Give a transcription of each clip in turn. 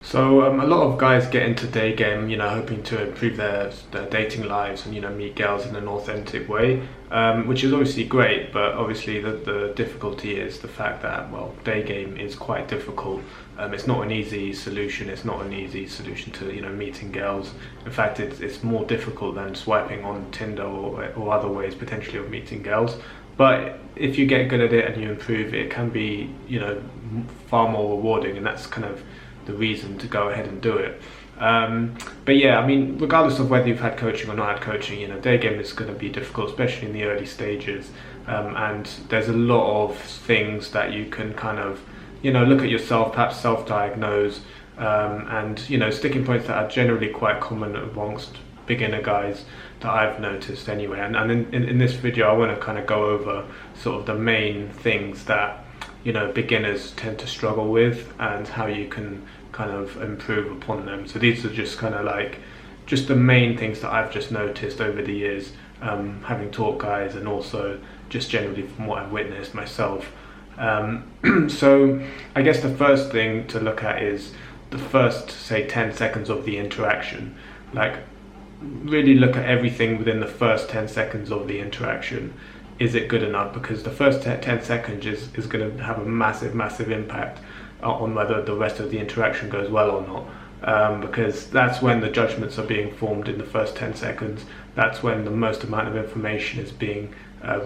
So a lot of guys get into day game, hoping to improve their dating lives and meet girls in an authentic way, which is obviously great. But obviously the difficulty is the fact that day game is quite difficult. It's not an easy solution. It's not an easy solution to meeting girls. In fact, it's more difficult than swiping on Tinder or other ways potentially of meeting girls. But if you get good at it and you improve, it can be far more rewarding, and that's kind of the reason to go ahead and do it. But yeah, I mean, regardless of whether you've had coaching or not had coaching, day game is going to be difficult, especially in the early stages. And there's a lot of things that you can kind of, look at yourself, perhaps self-diagnose, and sticking points that are generally quite common amongst beginner guys that I've noticed anyway. And in this video, I want to kind of go over sort of the main things that beginners tend to struggle with and how you can kind of improve upon them. So these are just kind of like just the main things that I've just noticed over the years, having taught guys and also just generally from what I've witnessed myself. So I guess the first thing to look at is the first, say, 10 seconds of the interaction. Like, really look at everything within the first 10 seconds of the interaction. Is it good enough? Because the first 10 seconds is going to have a massive impact on whether the rest of the interaction goes well or not. Because that's when the judgments are being formed in the first 10 seconds. That's when the most amount of information is being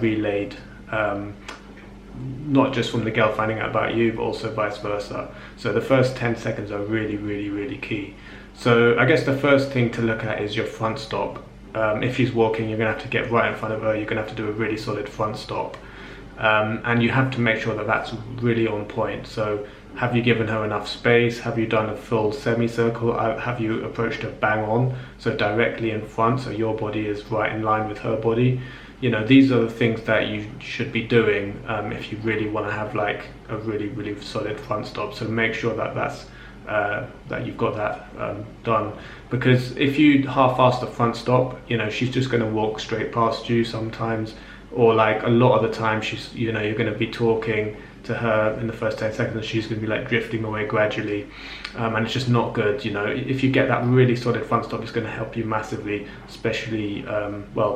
relayed, not just from the girl finding out about you, but also vice versa. So the first 10 seconds are really key. So I guess the first thing to look at is your front stop. If she's walking, you're going to have to get right in front of her. You're going to have to do a really solid front stop, and you have to make sure that that's really on point. So have you given her enough space? Have you done a full semicircle? Have you approached her bang on, so directly in front, so your body is right in line with her body? These are the things that you should be doing if you really want to have like a really solid front stop. So make sure that that you've got that done, because if you half-ass the front stop, she's just going to walk straight past you sometimes, or like a lot of the time she's you're going to be talking to her in the first 10 seconds and she's going to be like drifting away gradually, and it's just not good. If you get that really solid front stop, it's going to help you massively, especially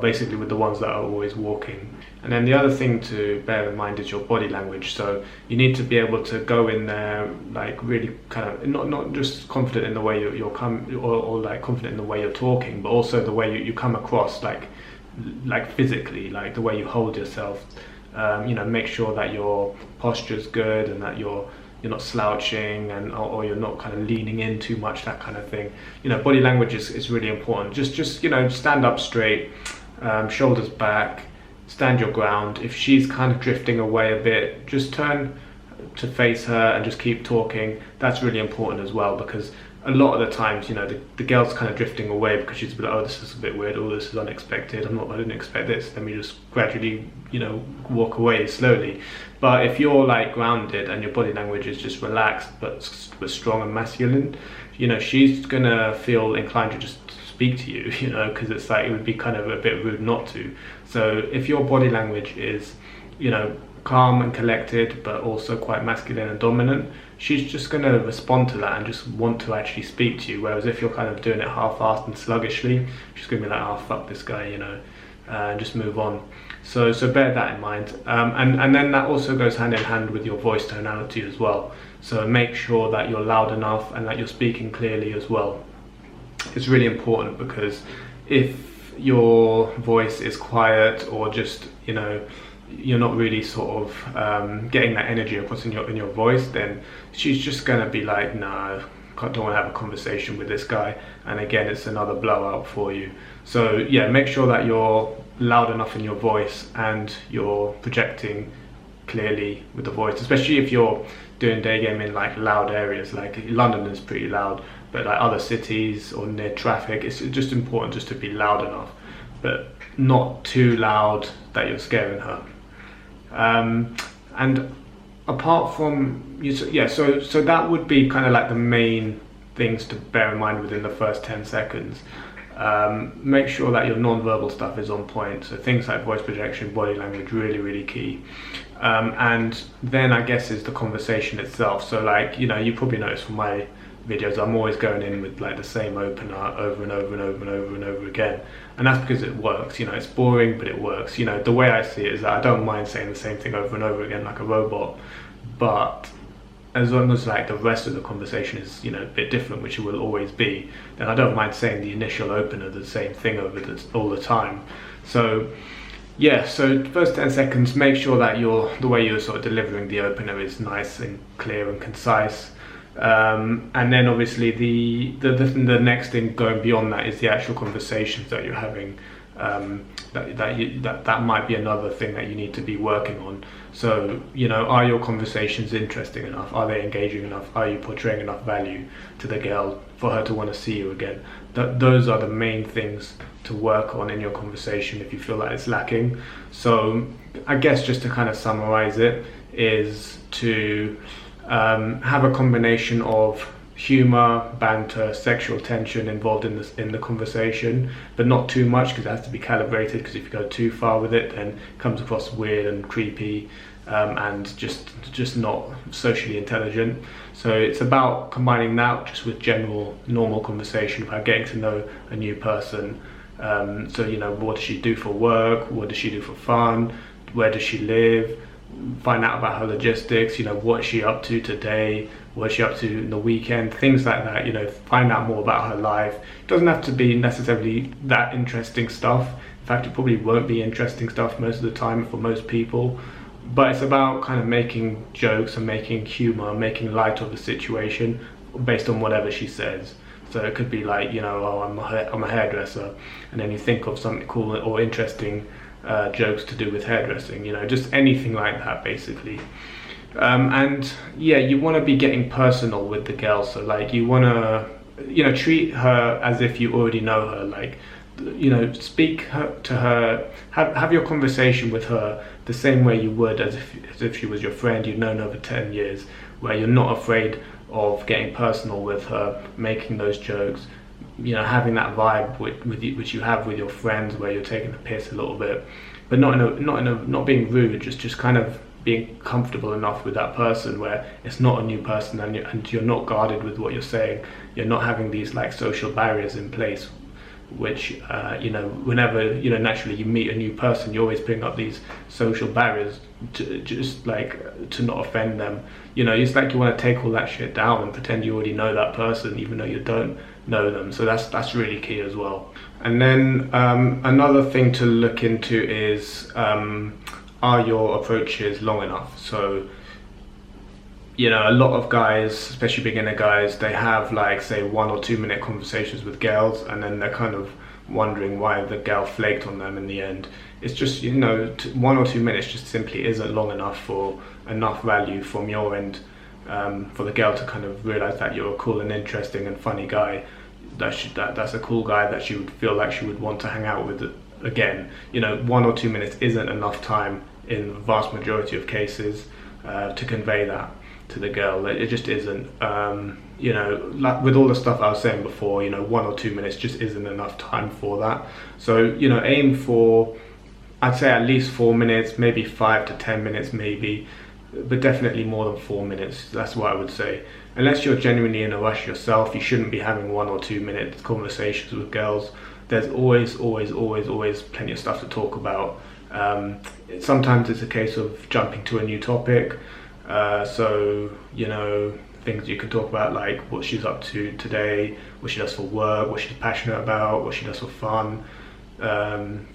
basically with the ones that are always walking. And then the other thing to bear in mind is your body language. So you need to be able to go in there like really kind of not just confident in the way you're or like confident in the way you're talking, but also the way you come across, like physically, like the way you hold yourself. Make sure that your posture's good and that you're not slouching or you're not kind of leaning in too much, that kind of thing. Body language is really important. Just stand up straight, shoulders back, stand your ground. If she's kind of drifting away a bit, just turn to face her and just keep talking. That's really important as well, because a lot of the times, the girl's kind of drifting away because she's like, oh, this is a bit weird, or this is unexpected, I didn't expect this. Let me just gradually, walk away slowly. But if you're like grounded and your body language is just relaxed but strong and masculine, she's gonna feel inclined to just speak to you, because it's like it would be kind of a bit rude not to. So if your body language is, calm and collected but also quite masculine and dominant, she's just going to respond to that and just want to actually speak to you. Whereas if you're kind of doing it half-assed and sluggishly, she's going to be like, oh, fuck this guy, and just move on. So bear that in mind. And then that also goes hand in hand with your voice tonality as well. So make sure that you're loud enough and that you're speaking clearly as well. It's really important, because if your voice is quiet or just, you're not really sort of getting that energy across in your voice, then she's just gonna be like, nah, don't want to have a conversation with this guy, and again it's another blowout for you. So yeah, make sure that you're loud enough in your voice and you're projecting clearly with the voice, especially if you're doing day game in like loud areas. Like London is pretty loud, but like other cities or near traffic, it's just important just to be loud enough, but not too loud that you're scaring her. And apart from so that would be kind of like the main things to bear in mind within the first 10 seconds. Make sure that your non-verbal stuff is on point. So things like voice projection, body language, really key. And then I guess is the conversation itself. So like, you probably noticed from my videos, I'm always going in with like the same opener over and over and over and over and over again, and that's because it works. You know, it's boring, but it works. You know, the way I see it is that I don't mind saying the same thing over and over again like a robot, but as long as like the rest of the conversation is, you know, a bit different, which it will always be, then I don't mind saying the initial opener the same thing all the time. So yeah, so first 10 seconds, make sure that the way you're sort of delivering the opener is nice and clear and concise. And then obviously the next thing going beyond that is the actual conversations that you're having. That might be another thing that you need to be working on. So, you know, are your conversations interesting enough? Are they engaging enough? Are you portraying enough value to the girl for her to want to see you again? Those are the main things to work on in your conversation if you feel that it's lacking. So I guess just to kind of summarize it is to have a combination of humor, banter, sexual tension involved in the conversation, but not too much, because it has to be calibrated, because if you go too far with it, then it comes across weird and creepy, and just not socially intelligent. So it's about combining that just with general normal conversation about getting to know a new person. So, you know, what does she do for work? What does she do for fun? Where does she live? Find out about her logistics, you know, what is she up to today, what is she up to in the weekend, things like that. You know, find out more about her life. It doesn't have to be necessarily that interesting stuff. In fact, it probably won't be interesting stuff most of the time for most people, but it's about kind of making jokes and making humor, making light of the situation based on whatever she says. So it could be like, you know, oh, I'm a hairdresser, and then you think of something cool or interesting jokes to do with hairdressing, you know, just anything like that basically. And yeah, you want to be getting personal with the girl. So like, you want to, you know, treat her as if you already know her. Like, you know, speak to her, have your conversation with her the same way you would as if she was your friend you've known over 10 years, where you're not afraid of getting personal with her, making those jokes, you know, having that vibe which you have with your friends, where you're taking the piss a little bit, but not being rude, just kind of being comfortable enough with that person where it's not a new person, and you're not guarded with what you're saying. You're not having these like social barriers in place, which you know, whenever, you know, naturally you meet a new person, you always bring up these social barriers to just like to not offend them. You know, it's like you want to take all that shit down and pretend you already know that person even though you don't know them. So that's really key as well. And then another thing to look into is are your approaches long enough? So, you know, a lot of guys, especially beginner guys, they have like, say, 1 or 2 minute conversations with girls, and then they're kind of wondering why the girl flaked on them in the end. It's just, you know, 1 or 2 minutes just simply isn't long enough for enough value from your end for the girl to kind of realize that you're a cool and interesting and funny guy. That's a cool guy that she would feel like she would want to hang out with again. You know, 1 or 2 minutes isn't enough time in the vast majority of cases to convey that to the girl. It just isn't. You know, like with all the stuff I was saying before, you know, 1 or 2 minutes just isn't enough time for that. So, you know, aim for, I'd say, at least 4 minutes, maybe 5 to 10 minutes maybe, but definitely more than 4 minutes. That's what I would say. Unless you're genuinely in a rush yourself, you shouldn't be having 1 or 2 minute conversations with girls. There's always plenty of stuff to talk about. Sometimes it's a case of jumping to a new topic. So, you know, things you can talk about, like what she's up to today, what she does for work, what she's passionate about, what she does for fun.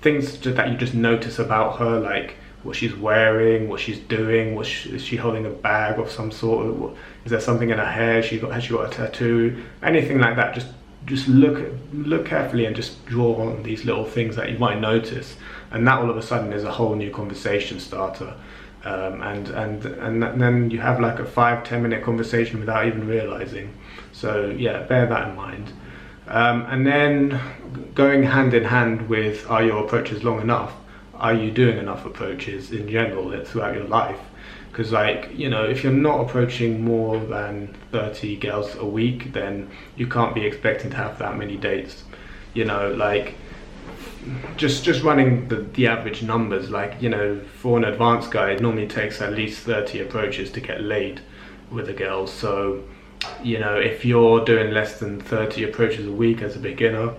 Things that you just notice about her, like what she's wearing, what she's doing, is she holding a bag of some sort? Is there something in her hair? Has she got a tattoo? Anything like that. Just look carefully and just draw on these little things that you might notice, and that all of a sudden is a whole new conversation starter. And then you have like a 5-10 minute conversation without even realizing. So yeah, bear that in mind. And then going hand in hand with, are your approaches long enough? Are you doing enough approaches in general throughout your life? Because, like, you know, if you're not approaching more than 30 girls a week, then you can't be expecting to have that many dates. You know, like, just running the average numbers, like, you know, for an advanced guy, it normally takes at least 30 approaches to get laid with a girl. So, You know, if you're doing less than 30 approaches a week as a beginner,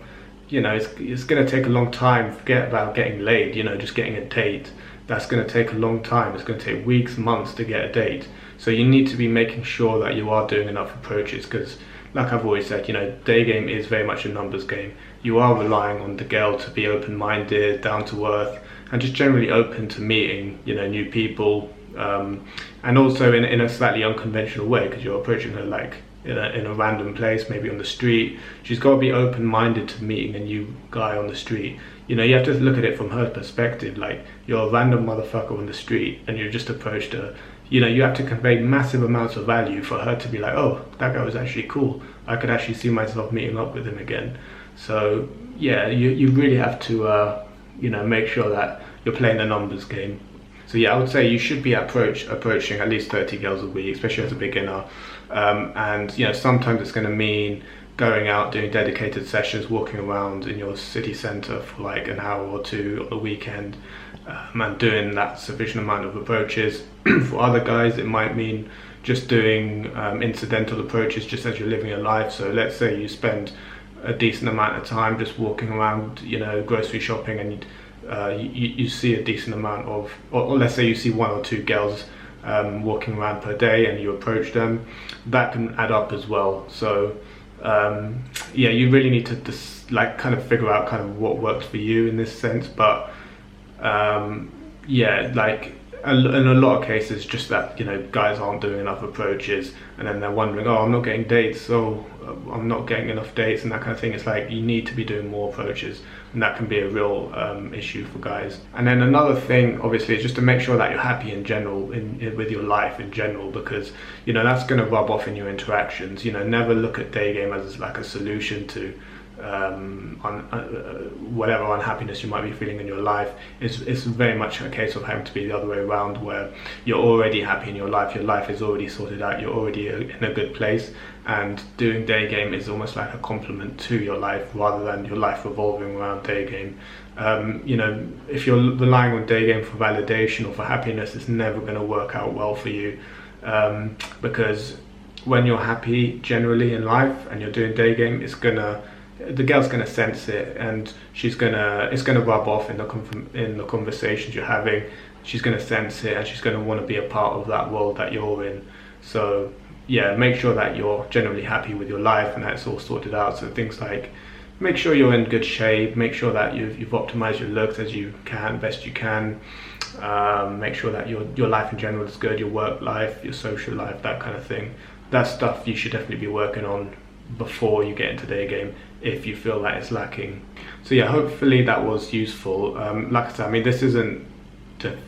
you know, it's going to take a long time. Forget about getting laid, you know, just getting a date. That's going to take a long time. It's going to take weeks, months to get a date. So you need to be making sure that you are doing enough approaches, because like I've always said, you know, day game is very much a numbers game. You are relying on the girl to be open-minded, down to earth, and just generally open to meeting, you know, new people, and also in a slightly unconventional way, because you're approaching her like in a random place, maybe on the street. She's got to be open-minded to meeting a new guy on the street. You know, you have to look at it from her perspective. Like, you're a random motherfucker on the street and you've just approached her. You know, you have to convey massive amounts of value for her to be like, oh, that guy was actually cool. I could actually see myself meeting up with him again. So yeah, you really have to you know, make sure that you're playing the numbers game. So yeah, I would say you should be approaching at least 30 girls a week, especially as a beginner. And you know, sometimes it's going to mean going out, doing dedicated sessions, walking around in your city centre for like an hour or two on the weekend, and doing that sufficient amount of approaches. For other guys, it might mean just doing incidental approaches just as you're living your life. So let's say you spend a decent amount of time just walking around, you know, grocery shopping, and you see a decent amount of, or let's say you see 1 or 2 girls walking around per day and you approach them, that can add up as well. So yeah, you really need to just like kind of figure out kind of what works for you in this sense. But yeah, like in a lot of cases, just that, you know, guys aren't doing enough approaches, and then they're wondering, oh, I'm not getting dates, so I'm not getting enough dates, and that kind of thing. It's like, you need to be doing more approaches, and that can be a real issue for guys. And then another thing, obviously, is just to make sure that you're happy in general, with your life in general, because, you know, that's going to rub off in your interactions. You know, never look at day game as like a solution to whatever unhappiness you might be feeling in your life. It's very much a case of having to be the other way around, where you're already happy in your life is already sorted out, you're already in a good place, and doing day game is almost like a complement to your life rather than your life revolving around day game. You know, if you're relying on day game for validation or for happiness, it's never going to work out well for you, because when you're happy generally in life and you're doing day game, the girl's gonna sense it, and it's gonna rub off in the conversations you're having. She's gonna sense it, and she's gonna want to be a part of that world that you're in. So yeah, make sure that you're generally happy with your life and that it's all sorted out. So things like, make sure you're in good shape, make sure that you've optimized your looks as you can, best you can. Make sure that your life in general is good, your work life, your social life, that kind of thing. That's stuff you should definitely be working on before you get into day game, if you feel that it's lacking. So yeah, hopefully that was useful. Like I said, I mean, this isn't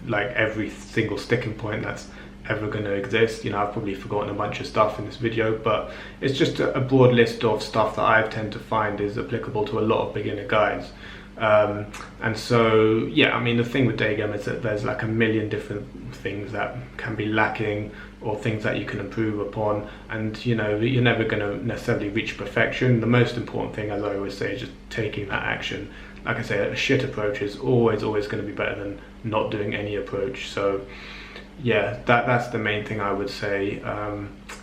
like every single sticking point that's ever going to exist. You know, I've probably forgotten a bunch of stuff in this video, but it's just a broad list of stuff that I tend to find is applicable to a lot of beginner guys. And so yeah, I mean, the thing with day game is that there's like a million different things that can be lacking, or things that you can improve upon, and you know, you're never going to necessarily reach perfection. The most important thing, as I always say, is just taking that action. Like I say, a shit approach is always going to be better than not doing any approach. So yeah, that's the main thing I would say.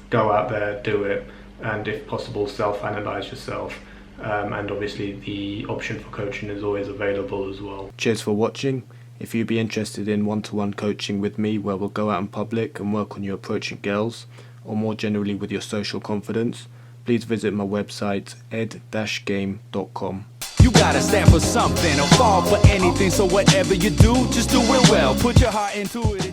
Go out there, do it, and if possible, self-analyze yourself. And obviously the option for coaching is always available as well. Cheers for watching. If you'd be interested in one-to-one coaching with me, where we'll go out in public and work on you approaching girls, or more generally with your social confidence, please visit my website ed-game.com. You gotta stand for something or fall for anything, so whatever you do, just do it well. Put your heart into it.